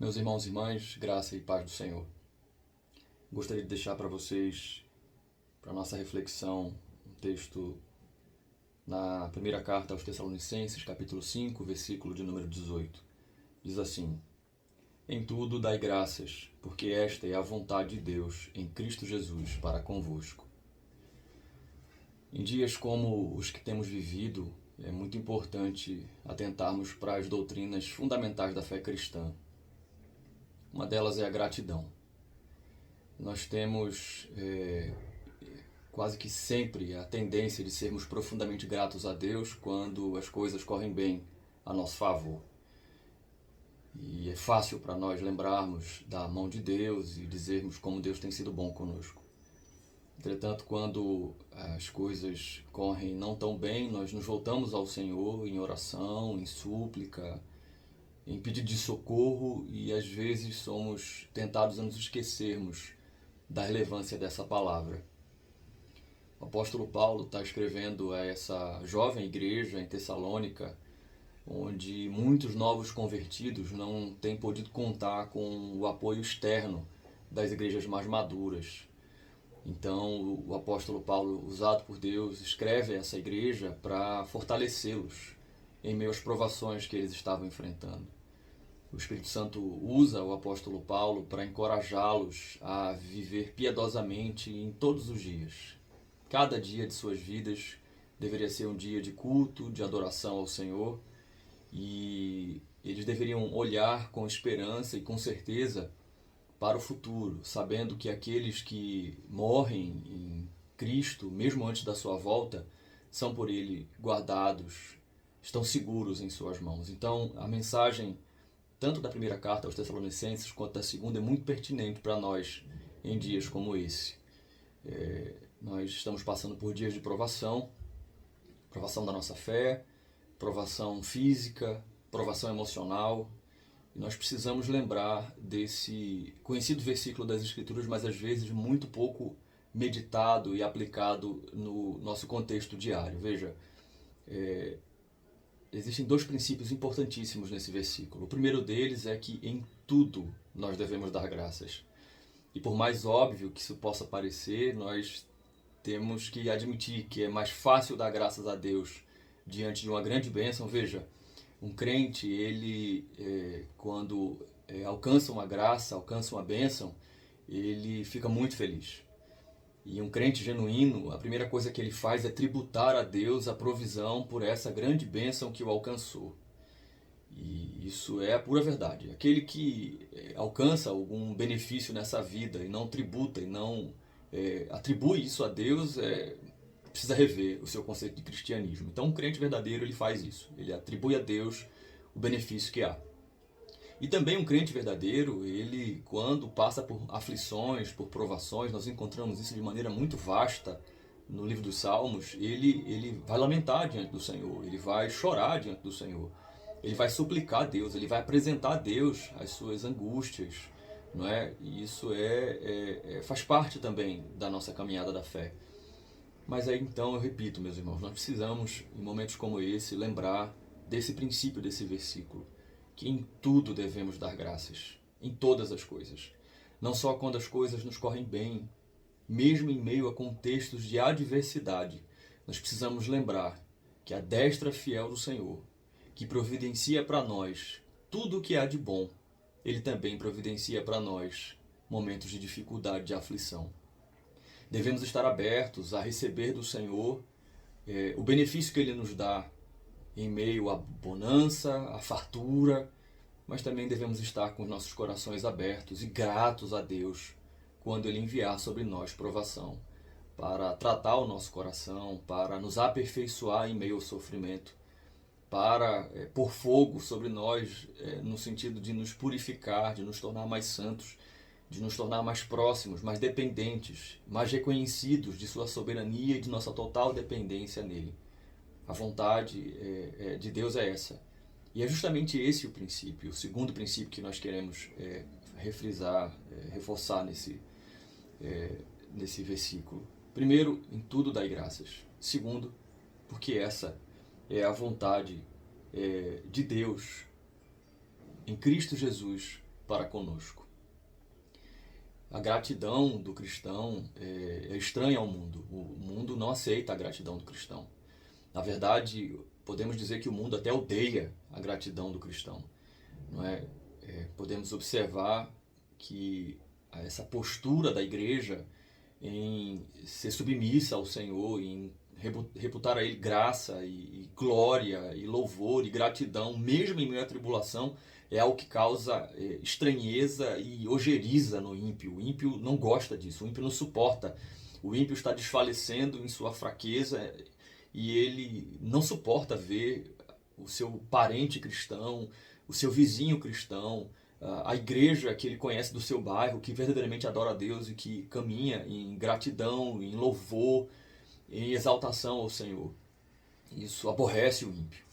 Meus irmãos e irmãs, graça e paz do Senhor. Gostaria de deixar para vocês, para nossa reflexão, um texto na primeira carta aos Tessalonicenses, capítulo 5, versículo de número 18. Diz assim: Em tudo dai graças, porque esta é a vontade de Deus em Cristo Jesus para convosco. Em dias como os que temos vivido, é muito importante atentarmos para as doutrinas fundamentais da fé cristã. Uma delas é a gratidão. Nós temos quase que sempre a tendência de sermos profundamente gratos a Deus quando as coisas correm bem a nosso favor. E é fácil para nós lembrarmos da mão de Deus e dizermos como Deus tem sido bom conosco. Entretanto, quando as coisas correm não tão bem, nós nos voltamos ao Senhor em oração, em súplica, em pedido de socorro, e às vezes somos tentados a nos esquecermos da relevância dessa palavra. O apóstolo Paulo está escrevendo a essa jovem igreja em Tessalônica, onde muitos novos convertidos não têm podido contar com o apoio externo das igrejas mais maduras. Então, o apóstolo Paulo, usado por Deus, escreve a essa igreja para fortalecê-los em meio às provações que eles estavam enfrentando. O Espírito Santo usa o apóstolo Paulo para encorajá-los a viver piedosamente em todos os dias. Cada dia de suas vidas deveria ser um dia de culto, de adoração ao Senhor, e eles deveriam olhar com esperança e com certeza para o futuro, sabendo que aqueles que morrem em Cristo, mesmo antes da sua volta, são por Ele guardados, estão seguros em suas mãos. Então, a mensagem tanto da primeira carta aos Tessalonicenses quanto da segunda é muito pertinente para nós em dias como esse. Nós estamos passando por dias de provação da nossa fé, provação física, provação emocional, e nós precisamos lembrar desse conhecido versículo das Escrituras, mas às vezes muito pouco meditado e aplicado no nosso contexto diário. Veja, existem dois princípios importantíssimos nesse versículo. O primeiro deles é que em tudo nós devemos dar graças. E por mais óbvio que isso possa parecer, nós temos que admitir que é mais fácil dar graças a Deus diante de uma grande bênção. Veja, um crente, ele quando alcança uma graça, alcança uma bênção, ele fica muito feliz. E um crente genuíno, a primeira coisa que ele faz é tributar a Deus a provisão por essa grande bênção que o alcançou. E isso é a pura verdade. Aquele que alcança algum benefício nessa vida e não tributa e não atribui isso a Deus, precisa rever o seu conceito de cristianismo. Então, um crente verdadeiro, ele faz isso. Ele atribui a Deus o benefício que há. E também um crente verdadeiro, ele, quando passa por aflições, por provações, nós encontramos isso de maneira muito vasta no livro dos Salmos, ele vai lamentar diante do Senhor, ele vai chorar diante do Senhor, ele vai suplicar a Deus, ele vai apresentar a Deus as suas angústias, não é? E isso faz parte também da nossa caminhada da fé. Mas aí então eu repito, meus irmãos, nós precisamos, em momentos como esse, lembrar desse princípio desse versículo, que em tudo devemos dar graças, em todas as coisas. Não só quando as coisas nos correm bem, mesmo em meio a contextos de adversidade, nós precisamos lembrar que a destra fiel do Senhor, que providencia para nós tudo o que há de bom, Ele também providencia para nós momentos de dificuldade, de aflição. Devemos estar abertos a receber do Senhor o benefício que Ele nos dá em meio à bonança, à fartura, mas também devemos estar com os nossos corações abertos e gratos a Deus quando Ele enviar sobre nós provação, para tratar o nosso coração, para nos aperfeiçoar em meio ao sofrimento, para pôr fogo sobre nós no sentido de nos purificar, de nos tornar mais santos, de nos tornar mais próximos, mais dependentes, mais reconhecidos de sua soberania e de nossa total dependência nele. A vontade de Deus é essa. E é justamente esse o princípio, o segundo princípio que nós queremos refrisar, reforçar nesse versículo. Primeiro, em tudo dai graças. Segundo, porque essa é a vontade de Deus em Cristo Jesus para conosco. A gratidão do cristão é estranha ao mundo. O mundo não aceita a gratidão do cristão. Na verdade, podemos dizer que o mundo até odeia a gratidão do cristão. Não é? Podemos observar que essa postura da igreja em ser submissa ao Senhor, em reputar a Ele graça e glória e louvor e gratidão, mesmo em meio à tribulação, é algo que causa estranheza e ojeriza no ímpio. O ímpio não gosta disso, o ímpio não suporta. O ímpio está desfalecendo em sua fraqueza e ele não suporta ver o seu parente cristão, o seu vizinho cristão, a igreja que ele conhece do seu bairro, que verdadeiramente adora a Deus e que caminha em gratidão, em louvor, em exaltação ao Senhor. Isso aborrece o ímpio.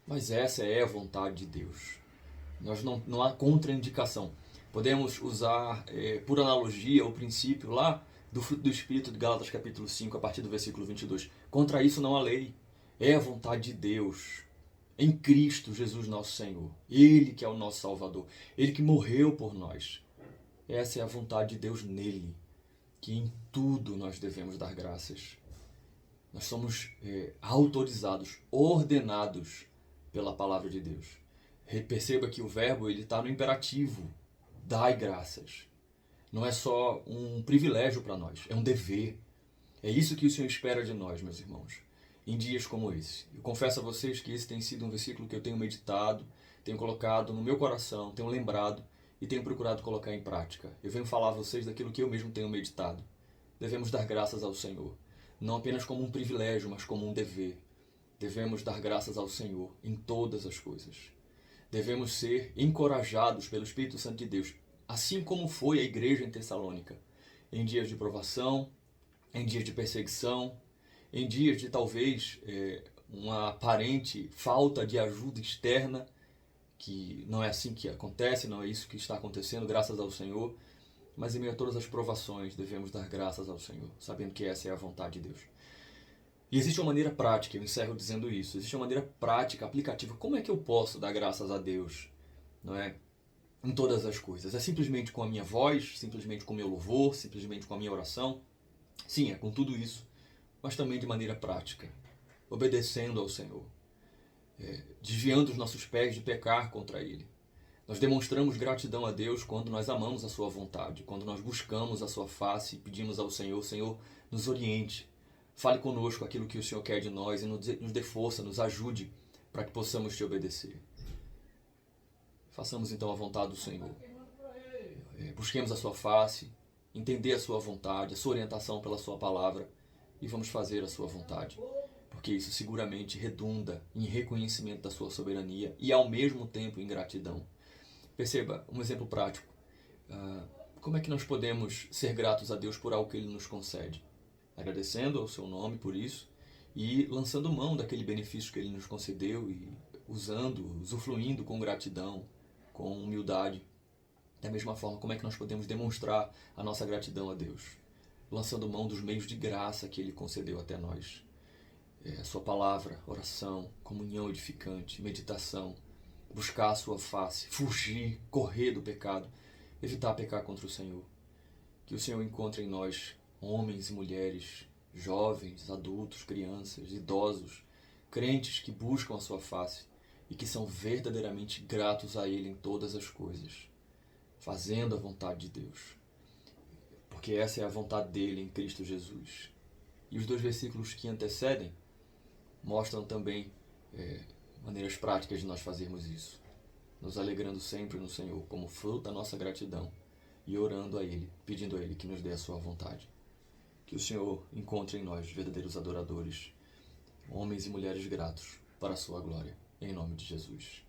Mas essa é a vontade de Deus. Não há contraindicação. Podemos usar, por analogia, o princípio lá do fruto do Espírito de Gálatas capítulo 5, a partir do versículo 22. Contra isso não há lei. É a vontade de Deus em Cristo Jesus nosso Senhor. Ele que é o nosso Salvador. Ele que morreu por nós. Essa é a vontade de Deus nele. Que em tudo nós devemos dar graças. Nós somos autorizados, ordenados pela palavra de Deus. Perceba que o verbo está no imperativo. Dai graças. Não é só um privilégio para nós, é um dever. É isso que o Senhor espera de nós, meus irmãos, em dias como esse. Eu confesso a vocês que esse tem sido um versículo que eu tenho meditado, tenho colocado no meu coração, tenho lembrado e tenho procurado colocar em prática. Eu venho falar a vocês daquilo que eu mesmo tenho meditado. Devemos dar graças ao Senhor, não apenas como um privilégio, mas como um dever. Devemos dar graças ao Senhor em todas as coisas. Devemos ser encorajados pelo Espírito Santo de Deus, assim como foi a igreja em Tessalônica, em dias de provação, em dias de perseguição, em dias de talvez uma aparente falta de ajuda externa, que não é assim que acontece, não é isso que está acontecendo, graças ao Senhor, mas em meio a todas as provações devemos dar graças ao Senhor, sabendo que essa é a vontade de Deus. E existe uma maneira prática, eu encerro dizendo isso, existe uma maneira prática, aplicativa. Como é que eu posso dar graças a Deus, não é? Em todas as coisas? É simplesmente com a minha voz, simplesmente com o meu louvor, simplesmente com a minha oração? Sim, é com tudo isso, mas também de maneira prática, obedecendo ao Senhor, desviando os nossos pés de pecar contra Ele. Nós demonstramos gratidão a Deus quando nós amamos a Sua vontade, quando nós buscamos a Sua face e pedimos ao Senhor, Senhor, nos oriente, fale conosco aquilo que o Senhor quer de nós e nos dê força, nos ajude para que possamos Te obedecer. Façamos então a vontade do Senhor. Busquemos a Sua face, entender a Sua vontade, a Sua orientação pela Sua palavra e vamos fazer a Sua vontade. Porque isso seguramente redunda em reconhecimento da Sua soberania e ao mesmo tempo em gratidão. Perceba, um exemplo prático. Como é que nós podemos ser gratos a Deus por algo que Ele nos concede? Agradecendo ao Seu nome por isso e lançando mão daquele benefício que Ele nos concedeu e usufruindo com gratidão, com humildade. Da mesma forma, como é que nós podemos demonstrar a nossa gratidão a Deus? Lançando mão dos meios de graça que Ele concedeu até nós. A Sua palavra, oração, comunhão edificante, meditação, buscar a Sua face, fugir, correr do pecado, evitar pecar contra o Senhor. Que o Senhor encontre em nós homens e mulheres, jovens, adultos, crianças, idosos, crentes que buscam a Sua face e que são verdadeiramente gratos a Ele em todas as coisas, fazendo a vontade de Deus, porque essa é a vontade dele em Cristo Jesus. E os 2 versículos que antecedem mostram também maneiras práticas de nós fazermos isso, nos alegrando sempre no Senhor como fruto da nossa gratidão e orando a Ele, pedindo a Ele que nos dê a Sua vontade. Que o Senhor encontre em nós verdadeiros adoradores, homens e mulheres gratos para a Sua glória, em nome de Jesus.